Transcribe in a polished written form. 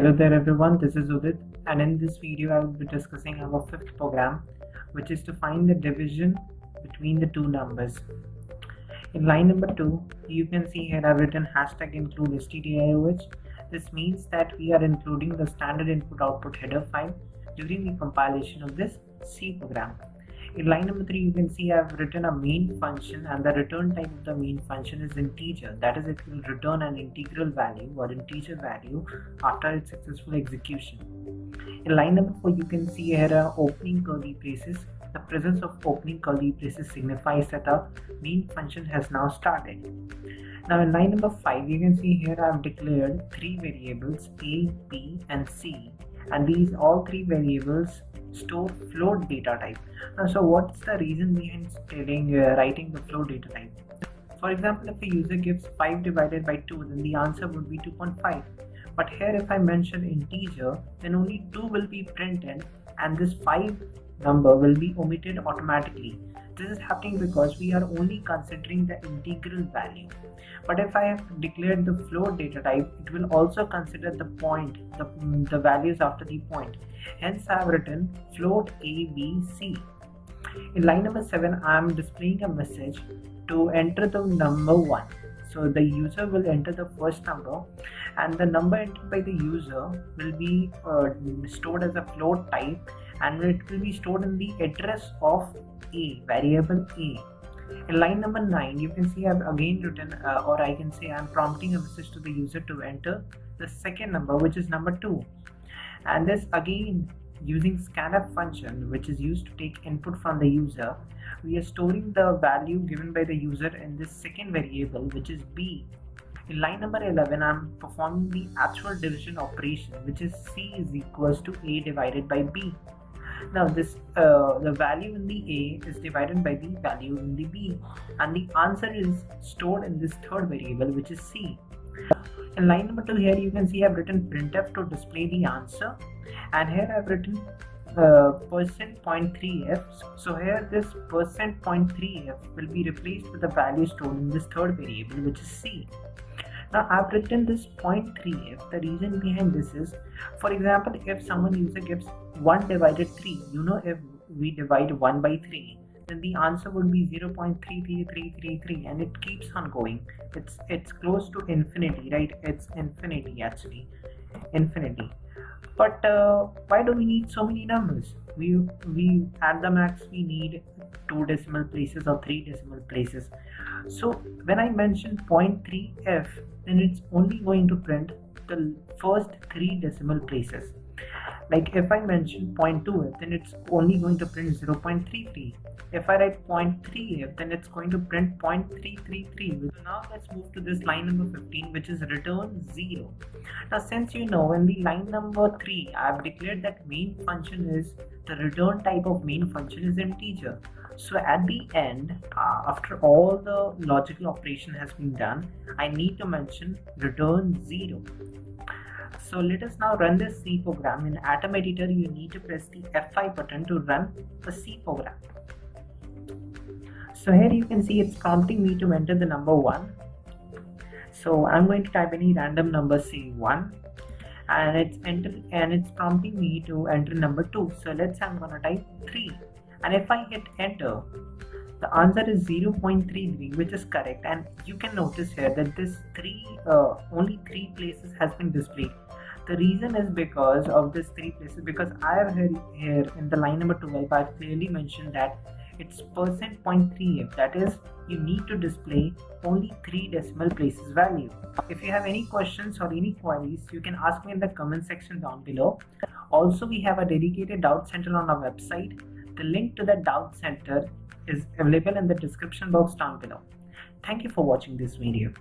Hello there everyone, this is Udit, and in this video I will be discussing our fifth program, which is to find the division between the two numbers. In line number 2, you can see here I've written hashtag include StudyDigiEdu. This means that we are including the standard input-output header file during the compilation of this C program. In line number 3, you can see I've written a main function, and the return type of the main function is integer. That is, it will return an integral value or integer value after its successful execution. In line number 4, you can see here opening curly braces. The presence of opening curly braces signifies that the main function has now started. Now in line number 5, you can see here I've declared 3 variables A, B and C, and these all 3 variables store float data type. So what's the reason behind writing the float data type? For example, if a user gives 5 divided by 2, then the answer would be 2.5. But here if I mention integer, then only 2 will be printed and this 5 number will be omitted automatically. This is happening because we are only considering the integral value. But if I have declared the float data type, it will also consider the point, the values after the point. Hence I have written float A, B, C. In line number 7, I am displaying a message to enter the number 1. So the user will enter the first number, and the number entered by the user will be stored as a float type, and it will be stored in the address of A, variable A. In line number 9, you can see I have again written, or I can say I am prompting a message to the user to enter the second number, which is number 2. And this again using scanf function, which is used to take input from the user. We are storing the value given by the user in this second variable, which is B. In line number 11, I am performing the actual division operation, which is C is equals to A divided by B. Now this the value in the A is divided by the value in the B, and the answer is stored in this third variable, which is C. In line number 2, here you can see I've written printf to display the answer, and here I've written %.3f. So here this %.3f will be replaced with the value stored in this third variable, which is C. Now I've written this 0.3f. The reason behind this is, for example, if someone user gives 1 divided 3, if we divide 1 by 3, then the answer would be 0.33333, and it keeps on going. It's close to infinity, right? It's infinity actually, infinity. But why do we need so many numbers? We at the max we need 2 decimal places or 3 decimal places. So when I mention 0.3f, then it's only going to print the first 3 decimal places. Like if I mention 0.2f, then it's only going to print 0.33. If I write 0.3f, then it's going to print 0.333. So now let's move to this line number 15, which is return 0. Now since in the line number 3, I have declared that main function is, the return type of main function is integer. So at the end, after all the logical operation has been done, I need to mention return 0. So let us now run this C program. In Atom Editor, you need to press the F5 button to run the C program. So here you can see it's prompting me to enter the number 1. So I'm going to type any random number, say 1, and it's prompting me to enter number 2. So let's say I'm going to type 3, and if I hit enter, the answer is 0.33, which is correct. And you can notice here that this only 3 places has been displayed. The reason is because of this 3 places, because I have here in the line number 12, I clearly mentioned that it's %.3f. That is, you need to display only 3 decimal places value. If you have any questions or any queries, you can ask me in the comment section down below. Also, we have a dedicated doubt center on our website. The link to the doubt center is available in the description box down below. Thank you for watching this video.